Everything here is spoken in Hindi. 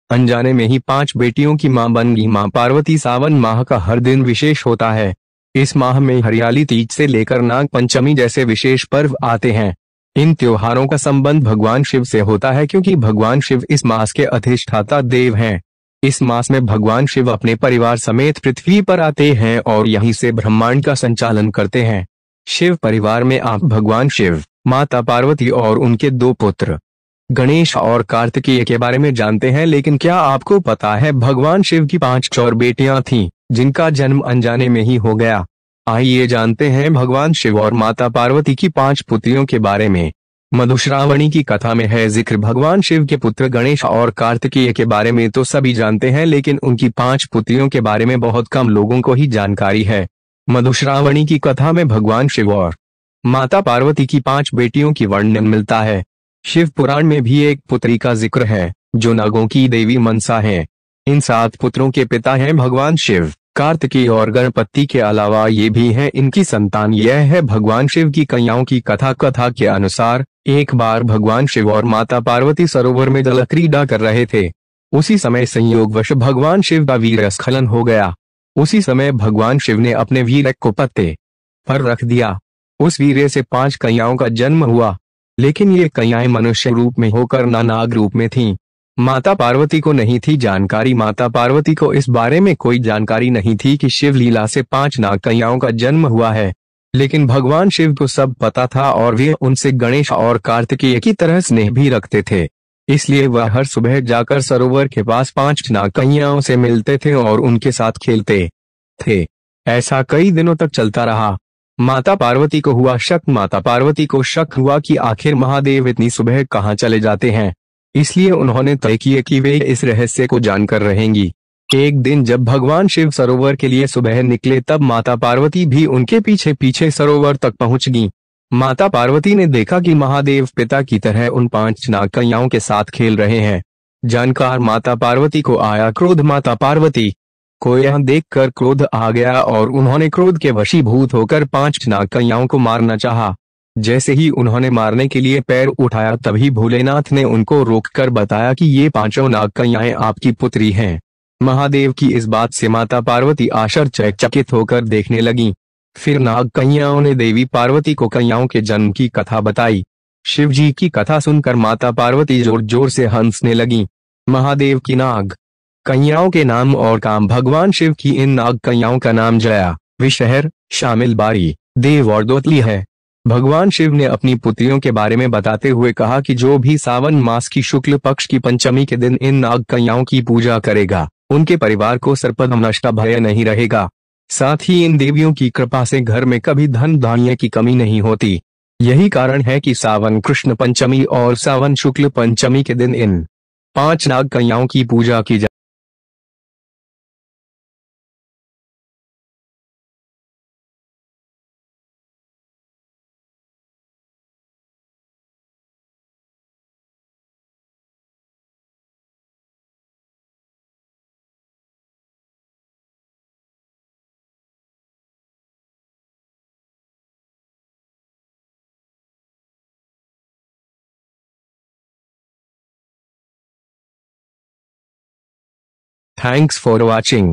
अनजाने में ही 5 बेटियों की मां बन गई मां पार्वती। सावन माह का हर दिन विशेष होता है। इस माह में हरियाली तीज से लेकर नाग पंचमी जैसे विशेष पर्व आते हैं। इन त्योहारों का संबंध भगवान शिव से होता है क्योंकि भगवान शिव इस मास के अधिष्ठाता देव हैं। इस मास में भगवान शिव अपने परिवार समेत पृथ्वी पर आते हैं और यहीं से ब्रह्मांड का संचालन करते हैं। शिव परिवार में आप भगवान शिव, माता पार्वती और उनके 2 पुत्र गणेश और कार्तिकेय के बारे में जानते हैं, लेकिन क्या आपको पता है भगवान शिव की 5 और बेटियां थीं, जिनका जन्म अनजाने में ही हो गया। आइए जानते हैं भगवान शिव और माता पार्वती की 5 पुत्रियों के बारे में। मधुश्रावणी की कथा में है जिक्र भगवान शिव के पुत्र गणेश और कार्तिकेय के बारे में तो सभी जानते हैं, लेकिन उनकी 5 पुत्रियों के बारे में बहुत कम लोगों को ही जानकारी है। मधुश्रावणी की कथा में भगवान शिव और माता पार्वती की 5 बेटियों की वर्णन मिलता है। शिव पुराण में भी एक पुत्री का जिक्र है, जो नागों की देवी मनसा है। इन 7 पुत्रों के पिता हैं भगवान शिव, कार्तिकेय और गणपति के अलावा ये भी हैं इनकी संतान। यह है भगवान शिव की कन्याओं की कथा। कथा के अनुसार एक बार भगवान शिव और माता पार्वती सरोवर में जल क्रीड़ा कर रहे थे। उसी समय संयोगवश भगवान शिव का वीर्यस्खलन हो गया। उसी समय भगवान शिव ने अपने वीर्य को पत्ते पर रख दिया। उस वीर्य से 5 कन्याओं का जन्म हुआ, लेकिन ये कन्याएं मनुष्य रूप में होकर न नाग रूप में थीं। माता पार्वती को नहीं थी जानकारी। माता पार्वती को इस बारे में कोई जानकारी नहीं थी कि शिव लीला से 5 नाग कन्याओं का जन्म हुआ है, लेकिन भगवान शिव को सब पता था और वे उनसे गणेश और कार्तिकेय की तरह स्नेह भी रखते थे। इसलिए वह हर सुबह जाकर सरोवर के पास 5 नाग कन्याओं से मिलते थे और उनके साथ खेलते थे। ऐसा कई दिनों तक चलता रहा। माता पार्वती को शक हुआ कि आखिर महादेव इतनी सुबह कहाँ चले जाते हैं। इसलिए उन्होंने तय किया कि वे इस रहस्य को जानकर रहेंगी। एक दिन जब भगवान शिव सरोवर के लिए सुबह निकले, तब माता पार्वती भी उनके पीछे पीछे सरोवर तक पहुंच गईं। माता पार्वती ने देखा कि महादेव पिता की तरह उन 5 नाग कन्याओं के साथ खेल रहे हैं। जानकर माता पार्वती को आया क्रोध। माता पार्वती को यह देखकर क्रोध आ गया और उन्होंने क्रोध के वशीभूत होकर 5 नाग कन्याओं को मारना चाहा। जैसे ही उन्होंने मारने के लिए पैर उठाया, तभी भोलेनाथ ने उनको रोककर बताया कि ये 5 नाग कन्याएं आपकी पुत्री हैं। महादेव की इस बात से माता पार्वती आश्चर्यचकित होकर देखने लगी। फिर नाग कन्याओं ने देवी पार्वती को कन्याओं के जन्म की कथा बताई। शिव जी की कथा सुनकर माता पार्वती जोर जोर से हंसने लगी। महादेव की नाग कन्याओं के नाम और काम। भगवान शिव की इन नाग कन्याओं का नाम जया, विषहर, शामिल बारी, देव और दोतली है। भगवान शिव ने अपनी पुत्रियों के बारे में बताते हुए कहा कि जो भी सावन मास की शुक्ल पक्ष की पंचमी के दिन इन नाग कन्याओं की पूजा करेगा, उनके परिवार को सर्पदंश भय नहीं रहेगा। साथ ही इन देवियों की कृपा से घर में कभी धन धान्य की कमी नहीं होती। यही कारण है कि सावन कृष्ण पंचमी और सावन शुक्ल पंचमी के दिन इन 5 नाग कन्याओं की पूजा की जाती है। Thanks for watching.